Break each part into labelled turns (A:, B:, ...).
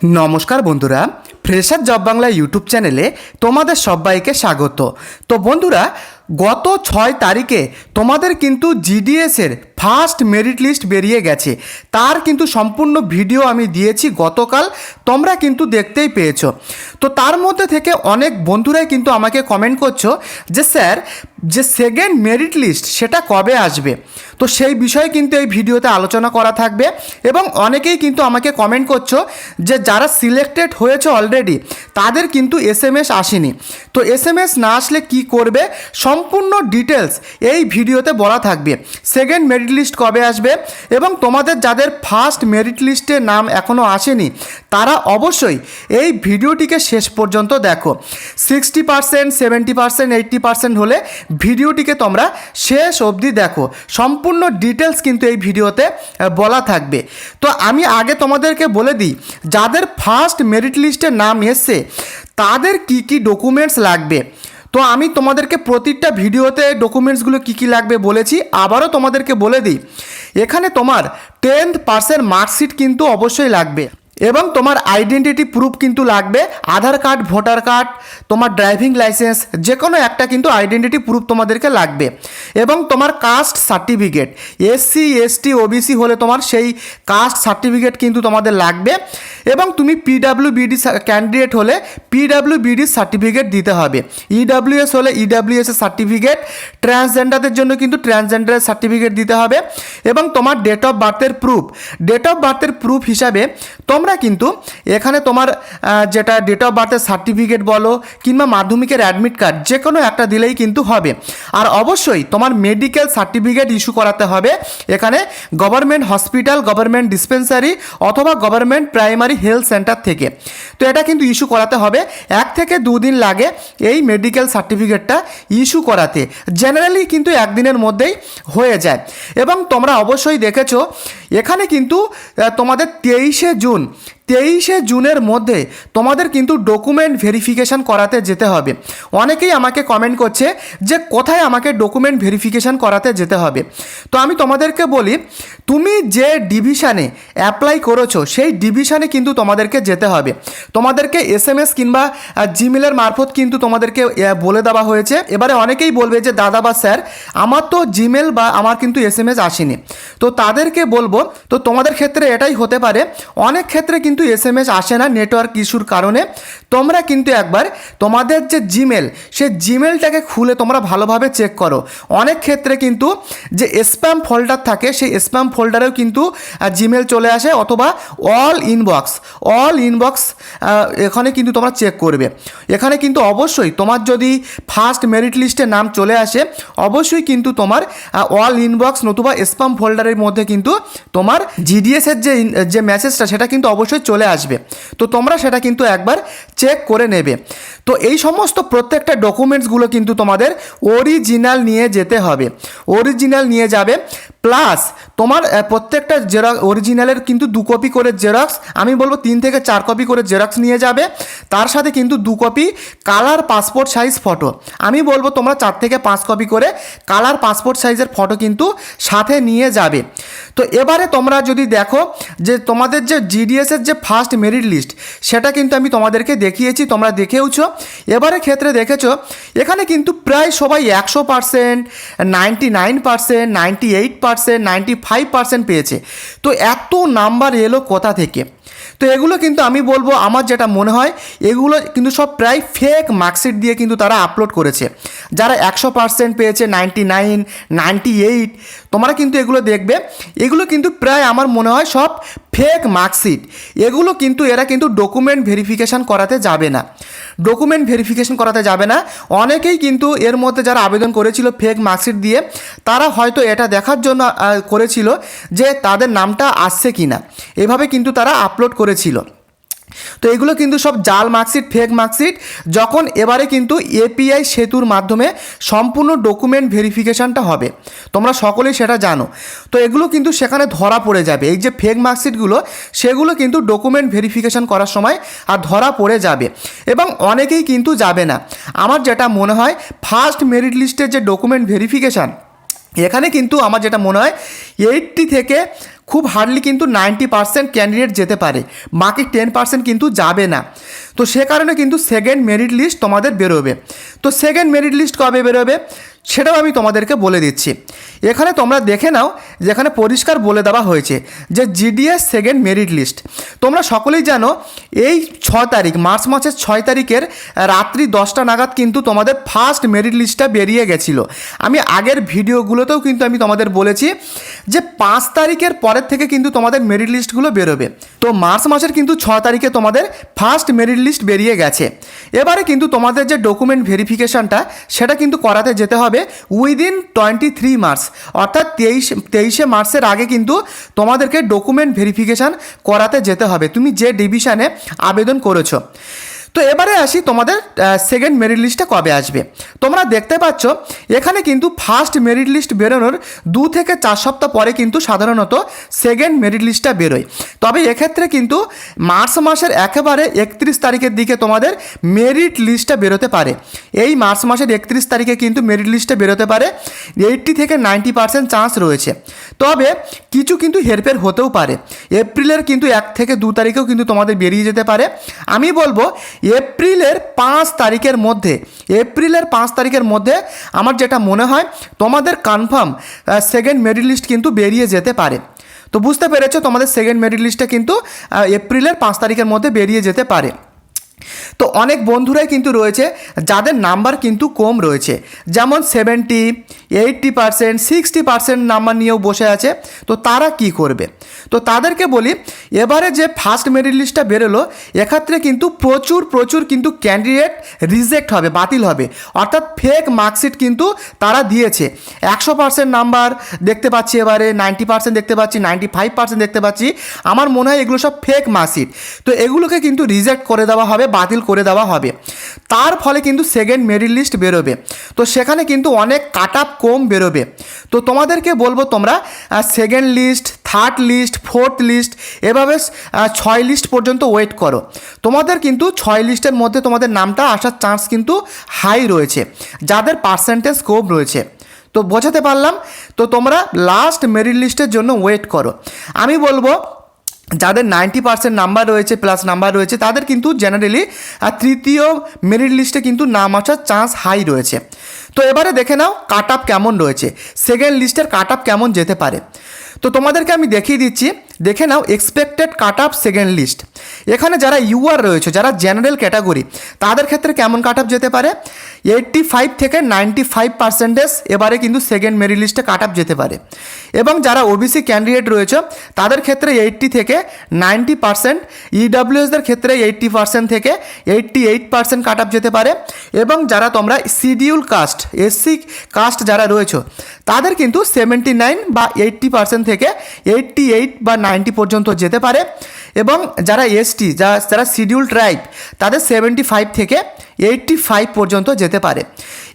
A: নমস্কার বন্ধুরা, fresher job Bangla YouTube চ্যানেলে তোমাদের সবাইকে স্বাগত। তো বন্ধুরা, গত 6 তারিখে তোমাদের কিন্তু জিডিএসের ফার্স্ট মেরিট লিস্ট বেরিয়ে গেছে। তার কিন্তু সম্পূর্ণ ভিডিও আমি দিয়েছি গতকাল, তোমরা কিন্তু দেখতেই পেয়েছো। তো তার মধ্যে থেকে অনেক বন্ধুরাই কিন্তু আমাকে কমেন্ট করছো যে স্যার, যে সেকেন্ড মেরিট লিস্ট সেটা কবে আসবে। তো সেই বিষয়ে কিন্তু এই ভিডিওতে আলোচনা করা থাকবে এবং অনেকেই কিন্তু আমাকে কমেন্ট করছো যে যারা সিলেক্টেড হয়েছে অলরেডি তাদের কিন্তু এসএমএস আসেনি। তো এসএমএস না আসলে কি করবে, সম্পূর্ণ ডিটেলস এই ভিডিওতে বলা থাকবে। সেকেন্ড মেরিট লিস্ট কবে আসবে এবং তোমাদের যাদের ফার্স্ট মেরিট লিস্টে নাম এখনও আসেনি তারা অবশ্যই এই ভিডিওটিকে শেষ পর্যন্ত দেখো। 60%, 70%, 80% হলে ভিডিওটিকে তোমরা শেষ অবধি দেখো। সম্পূর্ণ ডিটেলস কিন্তু এই ভিডিওতে বলা থাকবে। তো আমি আগে তোমাদেরকে বলে দিই, যাদের ফার্স্ট মেরিট লিস্টে নাম এসছে তাদের কি কি ডকুমেন্টস লাগবে। তো আমি তোমাদেরকে প্রতিটা ভিডিওতে ডকুমেন্টসগুলো কী কী লাগবে বলেছি, আবারও তোমাদেরকে বলে দিই। এখানে তোমার 10th পাসের মার্কশিট কিন্তু অবশ্যই লাগবে এবং তোমার আইডেন্টিটি প্রুফ কিন্তু লাগবে। আধার কার্ড, ভোটার কার্ড, তোমার ড্রাইভিং লাইসেন্স, যে কোনো একটা কিন্তু আইডেন্টিটি প্রুফ তোমাদেরকে লাগবে এবং তোমার caste certificate, SC ST OBC হলে তোমার সেই কাস্ট সার্টিফিকেট কিন্তু তোমাদের লাগবে এবং তুমি পিডাব্লিউবিডি ক্যান্ডিডেট হলে পিডাব্লিউবিডি সার্টিফিকেট দিতে হবে। ইডাব্লিউএস হলে ইডাব্লিউএস এর সার্টিফিকেট, ট্রান্সজেন্ডারদের জন্য কিন্তু ট্রান্সজেন্ডারের সার্টিফিকেট দিতে হবে এবং তোমার ডেট অফ বার্থের প্রুফ। ডেট অফ বার্থের প্রুফ হিসাবে তোমরা কিন্তু এখানে তোমার যেটা ডেট অফ বার্থের সার্টিফিকেট বলো কিংবা মাধ্যমিকের অ্যাডমিট কার্ড, যে কোনো একটা দিলেই কিন্তু হবে। আর অবশ্যই তোমার মেডিকেল সার্টিফিকেট ইস্যু করাতে হবে এখানে গভর্নমেন্ট হসপিটাল, গভর্নমেন্ট ডিসপেন্সারি অথবা গভর্নমেন্ট প্রাইমারি হেলথ সেন্টার থেকে। তো এটা কিন্তু ইস্যু করাতে হবে। 1 থেকে 2 দিন লাগে এই মেডিকেল সার্টিফিকেটটা ইস্যু করাতে, জেনারেলি কিন্তু 1 দিনের মধ্যেই হয়ে যায়। এবং তোমরা অবশ্যই দেখেছো এখানে কিন্তু তোমাদের 23শে জুনের মধ্যে তোমাদের কিন্তু ডকুমেন্ট ভেরিফিকেশান করাতে যেতে হবে। অনেকেই আমাকে কমেন্ট করছে যে কোথায় আমাকে ডকুমেন্ট ভেরিফিকেশান করাতে যেতে হবে। তো আমি তোমাদেরকে বলি, তুমি যে ডিভিশানে অ্যাপ্লাই করেছো সেই ডিভিশানে কিন্তু তোমাদেরকে যেতে হবে। তোমাদেরকে এসএমএস কিংবা জিমেলের মারফত কিন্তু তোমাদেরকে বলে দেওয়া হয়েছে। এবারে অনেকেই বলবে যে দাদা বা স্যার, আমার তো জিমেল বা আমার কিন্তু এসএমএস আসেনি। তো তাদেরকে বলবো, তো তোমাদের ক্ষেত্রে এটাই হতে পারে, অনেক ক্ষেত্রে কিন্তু এসএমএস আসে না নেটওয়ার্ক ইস্যুর কারণে। তোমরা কিন্তু একবার তোমাদের যে জিমেল, সেই জিমেলটাকে খুলে তোমরা ভালোভাবে চেক করো। অনেক ক্ষেত্রে কিন্তু যে স্প্যাম ফোল্ডার থাকে সেই স্প্যাম ফোল্ডারেও কিন্তু জিমেল চলে আসে অথবা অল ইনবক্স এখানে কিন্তু তোমরা চেক করবে। এখানে কিন্তু অবশ্যই তোমার যদি ফার্স্ট মেরিট লিস্টে নাম চলে আসে অবশ্যই কিন্তু তোমার অল ইনবক্স নতুবা স্প্যাম ফোল্ডারের মধ্যে কিন্তু তোমার জিডিএসের যে মেসেজটা সেটা কিন্তু অবশ্যই চলে আসবে। তো তোমরা সেটা কিন্তু একবার চেক করে নেবে। তো এই সমস্ত প্রত্যেকটা ডকুমেন্টসগুলো কিন্তু তোমাদের অরিজিনাল নিয়ে যেতে হবে। অরিজিনাল নিয়ে যাবে, প্লাস তোমার প্রত্যেকটা অরিজিনালের কিন্তু 2 কপি করে জেরক্স, আমি বলবো 3 থেকে 4 কপি করে জেরক্স নিয়ে যাবে। তার সাথে কিন্তু 2 copy colour passport size photo, আমি বলবো তোমরা 4 থেকে 5 কপি করে কালার পাসপোর্ট সাইজের ফটো কিন্তু সাথে নিয়ে যাবে। তো এবারে তোমরা যদি দেখো যে তোমাদের যে জিডিএসের যে ফার্স্ট মেরিট লিস্ট সেটা কিন্তু আমি তোমাদেরকে দেখিয়েছি, তোমরা দেখেওছো। এবারে ক্ষেত্রে দেখেছো এখানে কিন্তু প্রায় সবাই 100%, 99%, 98%, 95% পেয়েছে। তো এত নাম্বার এলো কোথা থেকে? তো এগুলো কিন্তু আমি বলবো, আমার যেটা মনে হয় এগুলো কিন্তু সব প্রায় ফেক মার্কশিট দিয়ে কিন্তু তারা আপলোড করেছে। যারা 100% পেয়েছে, 99, 98, তোমরা কিন্তু এগুলো দেখবে, এগুলো কিন্তু প্রায় আমার মনে হয় সব ফেক মার্কশিট। এগুলো কিন্তু এরা কিন্তু ডকুমেন্ট ভেরিফিকেশান করাতে যাবে না, ডকুমেন্ট ভেরিফিকেশান করাতে যাবে না। অনেকেই কিন্তু এর মধ্যে যারা আবেদন করেছিল ফেক মার্কশিট দিয়ে, তারা হয়তো এটা দেখার জন্য করেছিল যে তাদের নামটা আসছে কি না, এভাবে কিন্তু তারা আপলোড করেছিল। তো এগুলো কিন্তু সব জাল মার্কশিট, ফেক মার্কশিট। যখন এবারে কিন্তু এপিআই সেতুর মাধ্যমে সম্পূর্ণ ডকুমেন্ট ভেরিফিকেশানটা হবে, তোমরা সকলেই সেটা জানো। তো এগুলো কিন্তু সেখানে ধরা পড়ে যাবে, এই যে ফেক মার্কশিটগুলো সেগুলো কিন্তু ডকুমেন্ট ভেরিফিকেশান করার সময় আর ধরা পড়ে যাবে এবং অনেকেই কিন্তু যাবে না। আমার যেটা মনে হয় ফার্স্ট মেরিট লিস্টের যে ডকুমেন্ট ভেরিফিকেশান, এখানে কিন্তু আমার যেটা মনে হয় 80 থেকে খুব হার্ডলি কিন্তু 90% ক্যান্ডিডেট যেতে পারে, বাকি 10% কিন্তু যাবে না। তো সে কারণে কিন্তু সেকেন্ড মেরিট লিস্ট তোমাদের বেরোবে। তো সেকেন্ড মেরিট লিস্ট কবে বেরোবে সেটাও আমি তোমাদেরকে বলে দিচ্ছি। এখানে তোমরা দেখে নাও, যেখানে পরিষ্কার বলে দেওয়া হয়েছে যে জিডিএস সেকেন্ড মেরিট লিস্ট। তোমরা সকলেই জানো এই 6 তারিখ, মার্চ মাসের 6 তারিখের রাত্রি 10টা নাগাদ কিন্তু তোমাদের ফার্স্ট মেরিট লিস্টটা বেরিয়ে গেছিলো। আমি আগের ভিডিওগুলোতেও কিন্তু আমি তোমাদের বলেছি যে 5 তারিখের পরের থেকে কিন্তু তোমাদের মেরিট লিস্টগুলো বেরোবে। তো মার্চ মাসের কিন্তু 6 তারিখে তোমাদের ফার্স্ট মেরিট লিস্ট বেরিয়ে গেছে। এবারে কিন্তু তোমাদের যে ডকুমেন্ট ভেরিফিকেশানটা সেটা কিন্তু করাতে যেতে হবে উইদিন 23 মার্চ, অর্থাৎ 23শে মার্চের আগে কিন্তু তোমাদেরকে ডকুমেন্ট ভেরিফিকেশান করাতে যেতে হবে, তুমি যে ডিভিশনে আবেদন করেছো। তো এবারে আসি তোমাদের সেকেন্ড মেরিট লিস্টটা কবে আসবে। তোমরা দেখতে পাচ্ছ এখানে কিন্তু ফার্স্ট মেরিট লিস্ট বেরোনোর 2 থেকে 4 সপ্তাহ পরে কিন্তু সাধারণত সেকেন্ড মেরিট লিস্টটা বেরোয়। তবে এক্ষেত্রে কিন্তু মার্চ মাসের একেবারে 31 তারিখের দিকে তোমাদের মেরিট লিস্টটা বেরোতে পারে। এই মার্চ মাসের 31 তারিখে কিন্তু মেরিট লিস্টটা বেরোতে পারে, 80 থেকে 90% চান্স রয়েছে। তবে কিছু কিন্তু হেরফের হতেও পারে, এপ্রিলের কিন্তু 1 থেকে 2 তারিখেও কিন্তু তোমাদের বেরিয়ে যেতে পারে। আমি বলবো এপ্রিলের 5 তারিখের মধ্যে আমার যেটা মনে হয় তোমাদের কনফার্ম সেকেন্ড মেরিট লিস্ট কিন্তু বেরিয়ে যেতে পারে। তো বুঝতে পেরেছো, তোমাদের সেকেন্ড মেরিট লিস্টটা কিন্তু এপ্রিলের 5 তারিখের মধ্যে বেরিয়ে যেতে পারে। তো অনেক বন্ধুরাই কিন্তু রয়েছে যাদের নাম্বার কিন্তু কম রয়েছে, যেমন 70, 80%, 60% নাম্বার নিয়েও বসে আছে। তো তারা কি করবে? তো তাদেরকে বলি, এবারে যে ফার্স্ট মেরিট লিস্টটা বেরোলো এক্ষেত্রে কিন্তু প্রচুর কিন্তু ক্যান্ডিডেট রিজেক্ট হবে, বাতিল হবে, অর্থাৎ ফেক মার্কশিট কিন্তু তারা দিয়েছে। 100% নাম্বার দেখতে পাচ্ছি, এবারে 90% দেখতে পাচ্ছি, 95% দেখতে পাচ্ছি। আমার মনে হয় এগুলো সব ফেক মার্কশিট। তো এগুলোকে কিন্তু রিজেক্ট করে দেওয়া হবে, বাতিল করে দেওয়া হবে। তার ফলে কিন্তু সেকেন্ড মেরিট লিস্ট বেরোবে। তো সেখানে কিন্তু অনেক কাট অফ কম বেরোবে। তো তোমাদেরকে বলবো তোমরা second list, third list, fourth list, এভাবে 6 লিস্ট পর্যন্ত ওয়েট করো। তোমাদের কিন্তু 6 লিস্টের মধ্যে তোমাদের নামটা আসার চান্স কিন্তু হাই রয়েছে, যাদের পার্সেন্টেজ কম রয়েছে। তো বোঝাতে পারলাম? তো তোমরা লাস্ট মেরিট লিস্টের জন্য ওয়েট করো। আমি বলবো যাদের 90% নাম্বার রয়েছে, প্লাস নাম্বার রয়েছে, তাদের কিন্তু জেনারেলি তৃতীয় মেরিট লিস্টে কিন্তু নাম আসার চান্স হাই রয়েছে। তো এবারে দেখে নাও কাট আপ কেমন রয়েছে, সেকেন্ড লিস্টের কাট আপ কেমন যেতে পারে। তো তোমাদেরকে আমি দেখিয়ে দিচ্ছি, দেখে নাও expected cut off second list. এখানে যারা ইউআর রয়েছে, যারা জেনারেল ক্যাটাগরি, তাদের ক্ষেত্রে কেমন কাট আপ যেতে পারে? 85 থেকে 95% এবারে কিন্তু সেকেন্ড মেরিট লিস্টে কাট আপ যেতে পারে। এবং যারা ওবিসি ক্যান্ডিডেট রয়েছে তাদের ক্ষেত্রে 80 থেকে 90%, ইডাব্লিউএসদের ক্ষেত্রে 80% থেকে 88% কাট আপ যেতে পারে। এবং যারা তোমরা শিডিউল কাস্ট, এসসি কাস্ট যারা রয়েছে তাদের কিন্তু 79 বা 80% থেকে 88 বা 90 পর্যন্ত যেতে পারে। এবং যারা এসটি, যারা শিডিউল ট্রাইব, তাদের 75 থেকে 85 পর্যন্ত যেতে পারে।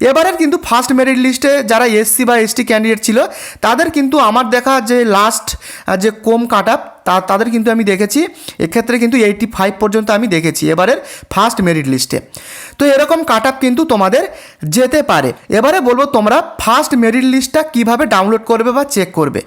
A: এবারের কিন্তু ফার্স্ট মেরিট লিস্টে যারা এসসি বা এসটি ক্যান্ডিডেট ছিল তাদের কিন্তু আমার দেখা যে লাস্ট যে কম কাট আপ তাদের কিন্তু আমি দেখেছি, এক্ষেত্রে কিন্তু 85 পর্যন্ত আমি দেখেছি এবারের ফার্স্ট মেরিট লিস্টে। তো এরকম কাট আপ কিন্তু তোমাদের যেতে পারে। এবারে বলবো তোমরা ফার্স্ট মেরিট লিস্টটা কীভাবে ডাউনলোড করবে বা চেক করবে।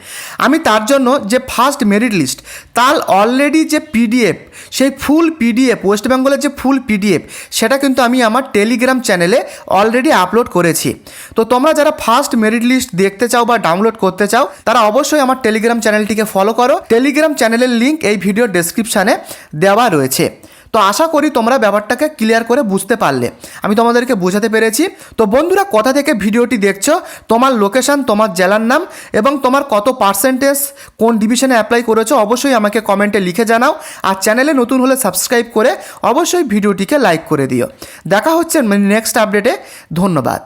A: আমি তার জন্য যে ফার্স্ট মেরিট লিস্ট তার অলরেডি যে পিডিএফ, সেই ফুল পিডিএফ, ওয়েস্ট বেঙ্গলের যে ফুল পিডিএফ, সেটা কিন্তু আমি আমার টেলিগ্রাম চ্যানেলে অলরেডি আপলোড করেছি। তো তোমরা যারা ফার্স্ট মেরিট লিস্ট দেখতে চাও বা ডাউনলোড করতে চাও তারা অবশ্যই আমার টেলিগ্রাম চ্যানেলটিকে ফলো করো। টেলিগ্রাম চ্যানেলের লিঙ্ক এই ভিডিওর ডেসক্রিপশানে দেওয়া রয়েছে। তো আশা করি তোমরা ব্যাপারটাকে ক্লিয়ার করে বুঝতে পারলে, আমি তোমাদেরকে বোঝাতে পেরেছি। তো বন্ধুরা, কোথা থেকে ভিডিওটি দেখছো, তোমার লোকেশান, তোমার জেলার নাম এবং তোমার কত পার্সেন্টেজ কোন ডিভিশনে অ্যাপ্লাই করেছো অবশ্যই আমাকে কমেন্টে লিখে জানাও। আর চ্যানেলে নতুন হলে সাবস্ক্রাইব করে অবশ্যই ভিডিওটিকে লাইক করে দিও। দেখা হচ্ছে নেক্সট আপডেটে। ধন্যবাদ।